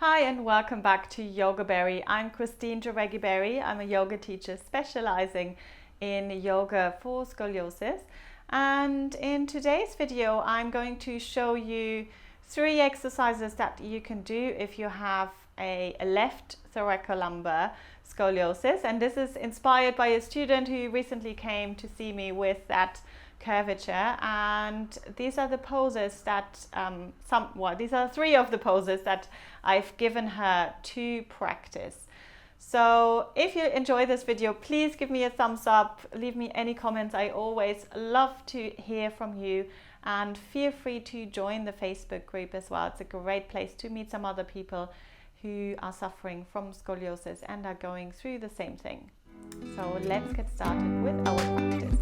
Hi and welcome back to Yoga Berry. I'm Christine Jareggi Berry. I'm a yoga teacher specializing in yoga for scoliosis. And in today's video, I'm going to show you 3 exercises that you can do if you have a left thoracolumbar scoliosis. And this is inspired by a student who recently came to see me with that curvature, and these are the poses that these are 3 of the poses that I've given her to practice. So if you enjoy this video, please give me a thumbs up, leave me any comments. I always love to hear from you, and feel free to join the Facebook group as well. It's a great place to meet some other people who are suffering from scoliosis and are going through the same thing. So let's get started with our practice.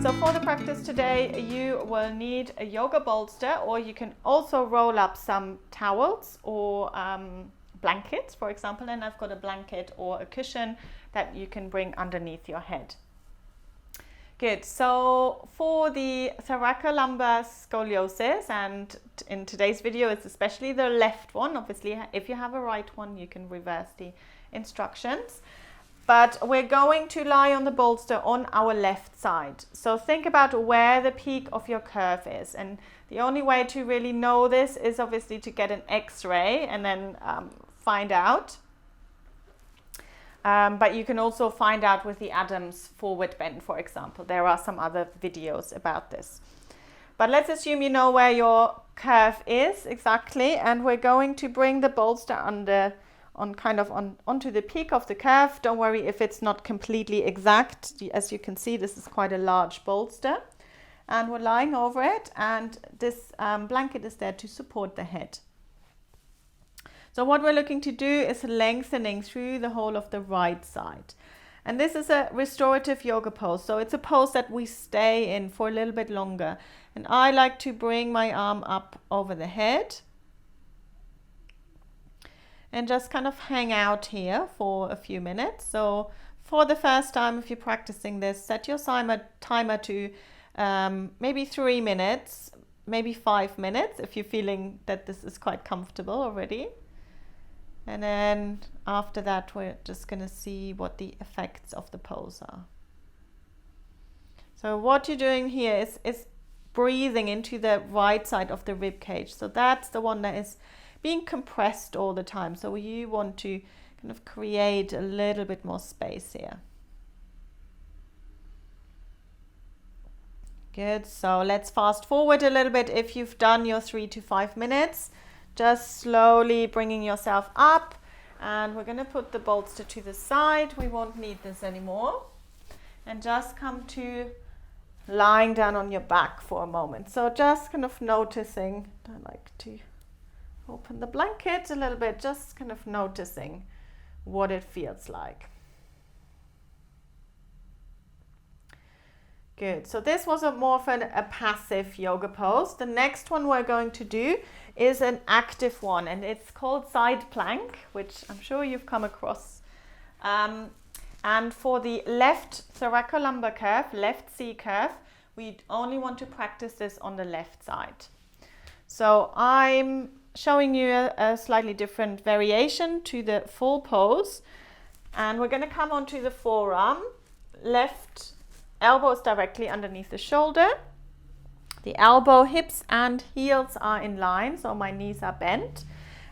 So for the practice today, you will need a yoga bolster, or you can also roll up some towels or blankets, for example. And I've got a blanket or a cushion that you can bring underneath your head. Good. So for the thoracolumbar scoliosis, and in today's video it's especially the left one. Obviously, if you have a right one, you can reverse the instructions. But we're going to lie on the bolster on our left side. So think about where the peak of your curve is. And the only way to really know this is obviously to get an X-ray and then find out. But you can also find out with the Adams forward bend, for example. There are some other videos about this. But let's assume you know where your curve is exactly, and we're going to bring the bolster onto the peak of the curve. Don't worry if it's not completely exact. As you can see, this is quite a large bolster. And we're lying over it, and this blanket is there to support the head. So what we're looking to do is lengthening through the whole of the right side. And this is a restorative yoga pose. So it's a pose that we stay in for a little bit longer. And I like to bring my arm up over the head and just kind of hang out here for a few minutes. So for the first time, if you're practicing this, set your timer to maybe 3 minutes, maybe 5 minutes, if you're feeling that this is quite comfortable already. And then after that, we're just going to see what the effects of the pose are. So what you're doing here is breathing into the right side of the rib cage. So that's the one that is being compressed all the time. So you want to kind of create a little bit more space here. Good. So let's fast forward a little bit. If you've done your 3 to 5 minutes, just slowly bringing yourself up, and we're going to put the bolster to the side. We won't need this anymore. And just come to lying down on your back for a moment. So just kind of noticing, I like to open the blanket a little bit, just kind of noticing what it feels like. Good. So this was more of a passive yoga pose. The next one we're going to do is an active one, and it's called side plank, which I'm sure you've come across. And for the left thoracolumbar curve, left C curve, we only want to practice this on the left side. So I'm showing you a slightly different variation to the full pose, and we're going to come onto the forearm. Left elbow is directly underneath the shoulder. The elbow, hips and heels are in line, so my knees are bent.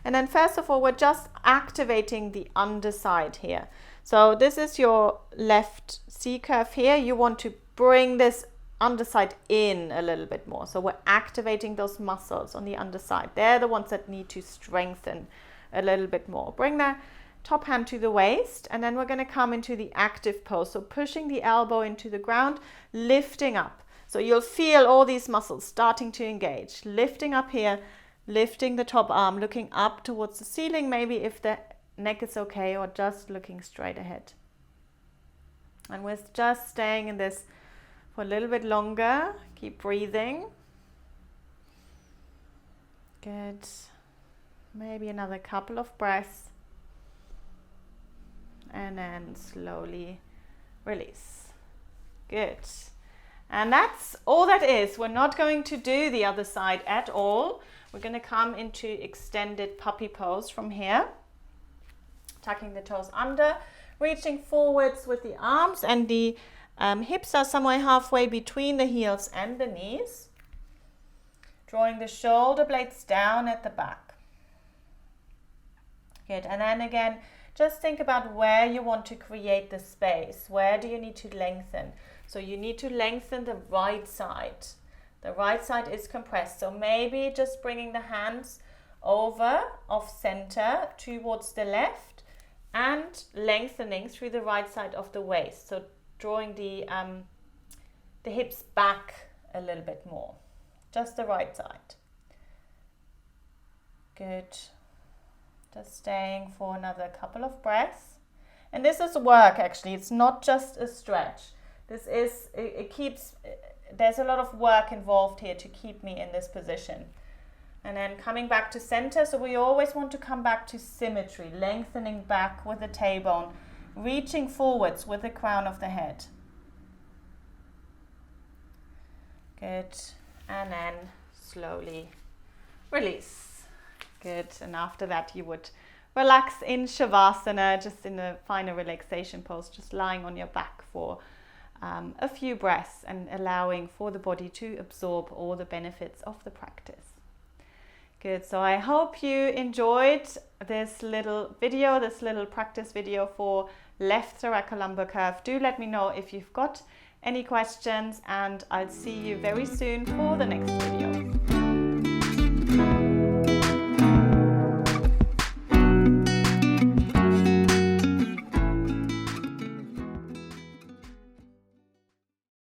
And then first of all, we're just activating the underside here. So this is your left C curve here. You want to bring this underside in a little bit more. So we're activating those muscles on the underside. They're the ones that need to strengthen a little bit more. Bring the top hand to the waist, and then we're going to come into the active pose. So pushing the elbow into the ground, lifting up. So you'll feel all these muscles starting to engage. Lifting up here, lifting the top arm, looking up towards the ceiling, maybe if the neck is okay, or just looking straight ahead. And we're just staying in this for a little bit longer. Keep breathing. Good. Maybe another couple of breaths. And then slowly release. Good. And that's all that is. We're not going to do the other side at all. We're going to come into extended puppy pose from here. Tucking the toes under, reaching forwards with the arms, and the hips are somewhere halfway between the heels and the knees. Drawing the shoulder blades down at the back. Good. And then again, just think about where you want to create the space. Where do you need to lengthen? So you need to lengthen the right side. The right side is compressed. So maybe just bringing the hands over off center towards the left and lengthening through the right side of the waist. So drawing the hips back a little bit more. Just the right side. Good. Just staying for another couple of breaths. And this is work actually. It's not just a stretch. This is, it keeps, there's a lot of work involved here to keep me in this position. And then coming back to center. So we always want to come back to symmetry, lengthening back with the tailbone, reaching forwards with the crown of the head. Good. And then slowly release. Good. And after that you would relax in Shavasana, just in a final relaxation pose, just lying on your back for a few breaths and allowing for the body to absorb all the benefits of the practice. Good, so I hope you enjoyed this little video, this little practice video for left thoracolumbar curve. Do let me know if you've got any questions, and I'll see you very soon for the next video.